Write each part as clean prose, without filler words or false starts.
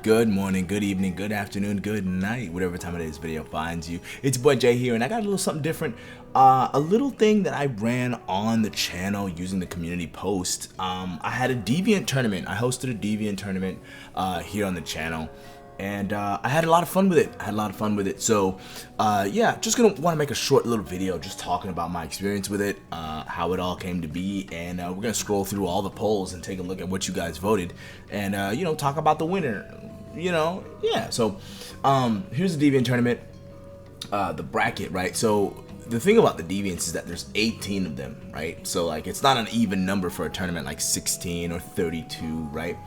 Good morning, good evening, good afternoon, good night, whatever time of day this video finds you. It's your boy Jay here, and I got a little something different. A little thing that I ran on the channel using the community post. I had a Deviant tournament. I hosted a Deviant tournament here on the channel. And I had a lot of fun with it. So yeah, just gonna want to make a short little video just talking about my experience with it, how it all came to be, and we're gonna scroll through all the polls and take a look at what you guys voted, and you know, talk about the winner. You know, yeah. So here's the Deviant tournament, the bracket, right? So the thing about the Deviants is that there's 18 of them, right? So like it's not an even number for a tournament like 16 or 32, right?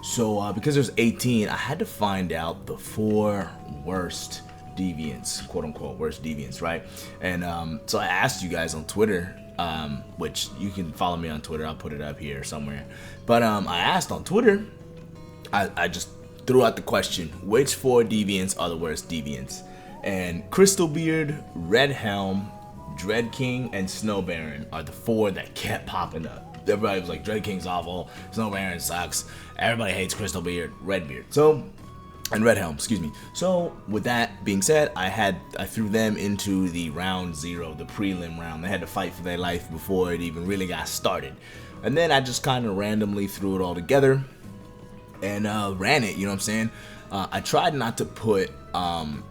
So because there's 18, I had to find out the 4 worst Deviants, quote unquote worst Deviants, right? And so I asked you guys on Twitter, which you can follow me on Twitter, I'll put it up here somewhere. But I asked on Twitter, I just threw out the question, which 4 Deviants are the worst Deviants? And Crystalbeard, Red Helm, Dread King, and Snow Baron are the 4 that kept popping up. Everybody was like, Dread King's awful, Snow Baron sucks, everybody hates Crystalbeard, Redbeard. So, and Red Helm, excuse me. So, with that being said, I threw them into the round 0, the prelim round. They had to fight for their life before it even really got started. And then I just kind of randomly threw it all together and ran it, you know what I'm saying? I tried not to put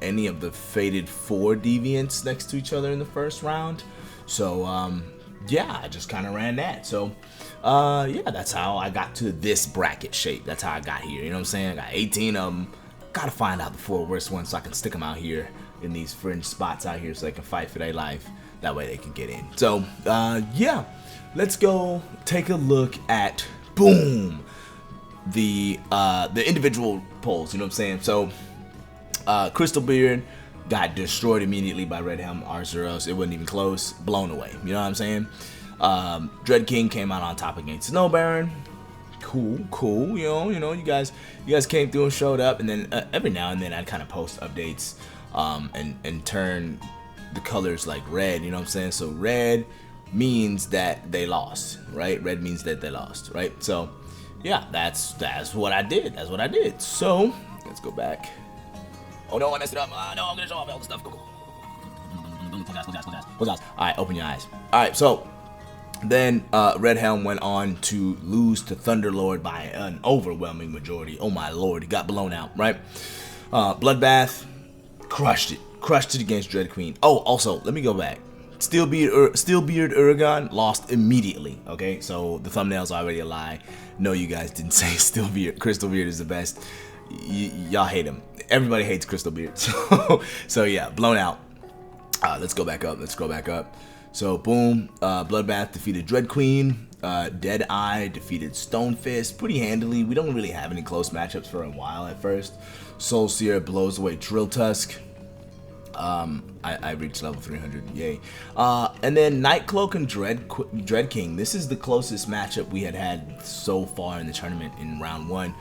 any of the fated 4 Deviants next to each other in the first round. So, yeah, I just kind of ran that. So, yeah, that's how I got to this bracket shape. That's how I got here, you know what I'm saying? I got 18 of them. Gotta find out the 4 worst ones so I can stick them out here in these fringe spots out here so they can fight for their life. That way they can get in. So, yeah, let's go take a look at, boom, the individual polls, you know what I'm saying? So, Crystalbeard got destroyed immediately by Red Helm Arceros. It wasn't even close. Blown away. You know what I'm saying? Dread King came out on top against Snow Baron. Cool. You know, you guys came through and showed up, and then every now and then I'd kind of post updates and turn the colors like red. You know what I'm saying? So red means that they lost, right? Red means that they lost, right? So yeah, that's what I did. That's what I did. So let's go back. Oh no, I messed it up. No, I'm gonna show off all the stuff. Go. Close eyes. Alright, open your eyes. Alright, so then Red Helm went on to lose to Thunderlord by an overwhelming majority. Oh my lord, he got blown out, right? Bloodbath crushed it against Dread Queen. Oh, also, let me go back. Steelbeard Uragon lost immediately. Okay, so the thumbnail's already a lie. No, you guys didn't say Crystalbeard is the best. Y'all hate him. Everybody hates Crystalbeard. So yeah, blown out. Let's go back up. So boom, Bloodbath defeated Dread Queen. Deadeye defeated Stonefist pretty handily. We don't really have any close matchups for a while at first. Soulseer blows away Drilltusk. I reached level 300, yay. And then Nightcloak and Dread King. This is the closest matchup we had so far in the tournament in round 1.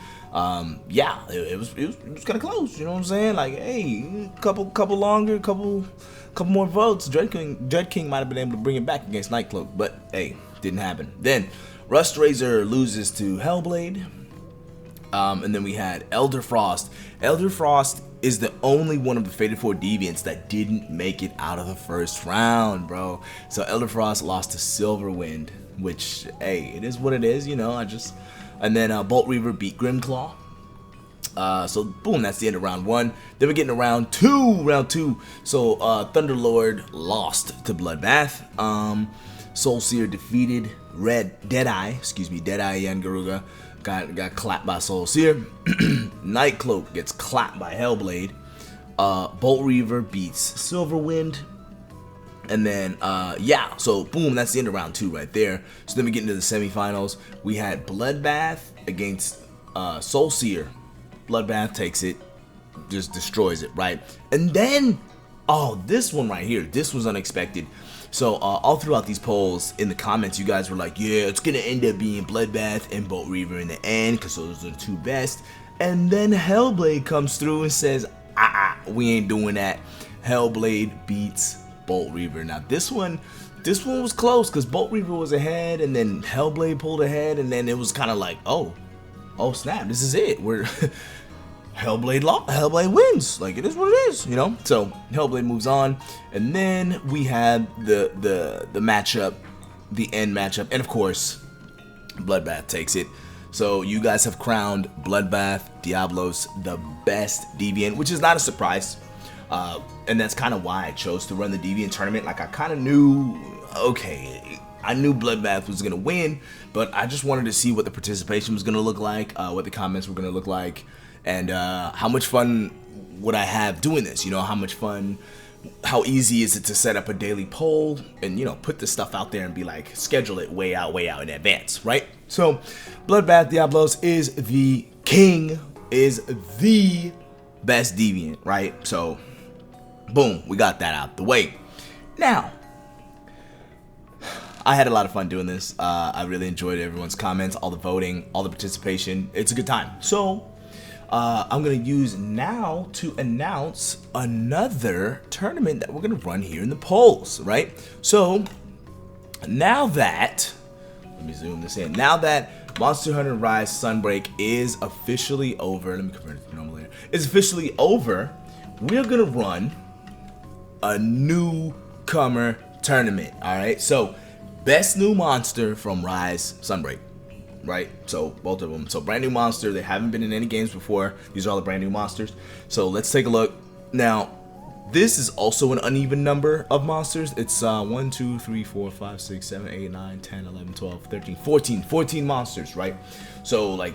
Yeah, it was kind of close, you know what I'm saying? Like, hey, couple more votes. Dread King might have been able to bring it back against Nightcloak, but hey, didn't happen. Then Rust Razor loses to Hellblade. And then we had Elder Frost. Elder Frost is the only one of the Fated 4 Deviants that didn't make it out of the first round, bro. So Elder Frost lost to Silverwind, which, hey, it is what it is, you know. And then Bolt Reaver beat Grimclaw. So boom, that's the end of round 1. Then we get into round 2. So Thunderlord lost to Bloodbath. Soulseer defeated Deadeye Yangaruga. Got clapped by Soulseer. Nightcloak gets clapped by Hellblade. Bolt Reaver beats Silverwind. And then, yeah, so boom, that's the end of round 2 right there. So then we get into the semifinals. We had Bloodbath against Soulseer. Bloodbath takes it, just destroys it, right? And then, oh, this one right here, this was unexpected. So all throughout these polls, in the comments, you guys were like, yeah, it's going to end up being Bloodbath and Bolt Reaver in the end, because those are the 2 best. And then Hellblade comes through and says, we ain't doing that. Hellblade beats Bolt Reaver. Now this one was close, because Bolt Reaver was ahead, and then Hellblade pulled ahead, and then it was kind of like, oh snap, this is it. Hellblade wins. Like, it is what it is, you know. So Hellblade moves on, and then we had the matchup, the end matchup, and of course, Bloodbath takes it. So you guys have crowned Bloodbath Diablos the best Deviant, which is not a surprise. And that's kind of why I chose to run the Deviant tournament. Like, I kind of knew, okay, I knew Bloodbath was going to win, but I just wanted to see what the participation was going to look like, what the comments were going to look like, and how much fun would I have doing this, you know, how easy is it to set up a daily poll and, you know, put this stuff out there and be like, schedule it way out in advance, right? So Bloodbath Diablos is the king, is the best Deviant, right? So boom, we got that out the way. Now, I had a lot of fun doing this. I really enjoyed everyone's comments, all the voting, all the participation. It's a good time. So I'm going to use now to announce another tournament that we're going to run here in the polls, right? So now that, let me zoom this in. Now that Monster Hunter Rise Sunbreak is officially over, let me convert it to normal layer. It's officially over. We're going to run a newcomer tournament, all right? So best new monster from Rise Sunbreak, right? So both of them. So brand new monster. They haven't been in any games before. These are all the brand new monsters. So let's take a look. Now, this is also an uneven number of monsters. It's 1, 2, 3, 4, 5, 6, 7, 8, 9, 10, 11, 12, 13, 14 monsters, right? So like,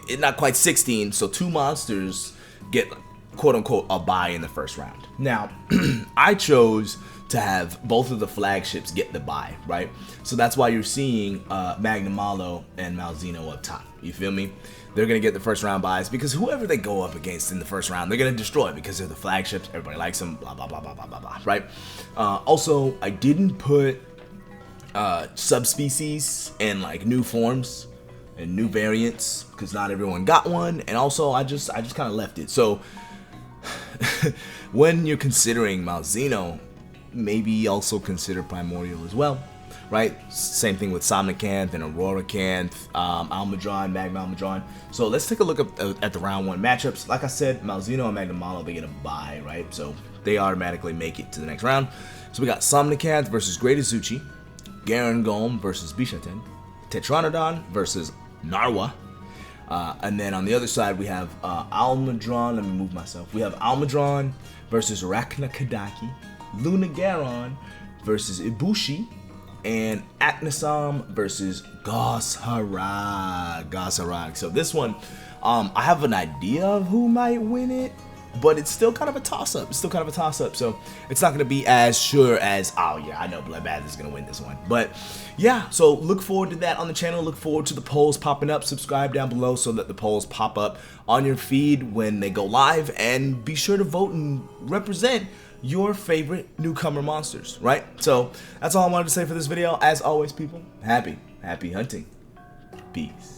it's not quite 16. So 2 monsters get quote unquote a bye in the first round. Now, I chose to have both of the flagships get the bye, right? So that's why you're seeing Magnamalo and Malzeno up top. You feel me? They're gonna get the first round buys because whoever they go up against in the first round, they're gonna destroy because they're the flagships. Everybody likes them. Blah blah blah blah blah blah blah. Right? Also, I didn't put subspecies and like new forms and new variants because not everyone got one. And also, I just kind of left it. So when you're considering Malzeno, maybe also consider Primordial as well, right? Same thing with Somnicanth and Auroracanth, Almudron, Magma Almudron. So let's take a look at the round 1 matchups. Like I said, Malzeno and Magnamalo, they get a bye, right? So they automatically make it to the next round. So we got Somnicanth versus Great Azuchi, Garangolm versus Bishaten, Tetranodon versus Narwa. And then on the other side, we have Almudron. Let me move myself. We have Almudron versus Arachnakadaki, Lunagaron versus Ibushi, and Aknasam versus Gosharag. So this one, I have an idea of who might win it, but it's still kind of a toss-up. So it's not going to be as sure as, oh yeah, I know Bloodbath is going to win this one. But yeah, so look forward to that on the channel. Look forward to the polls popping up. Subscribe down below so that the polls pop up on your feed when they go live. And be sure to vote and represent your favorite newcomer monsters, right? So that's all I wanted to say for this video. As always, people, happy hunting. Peace.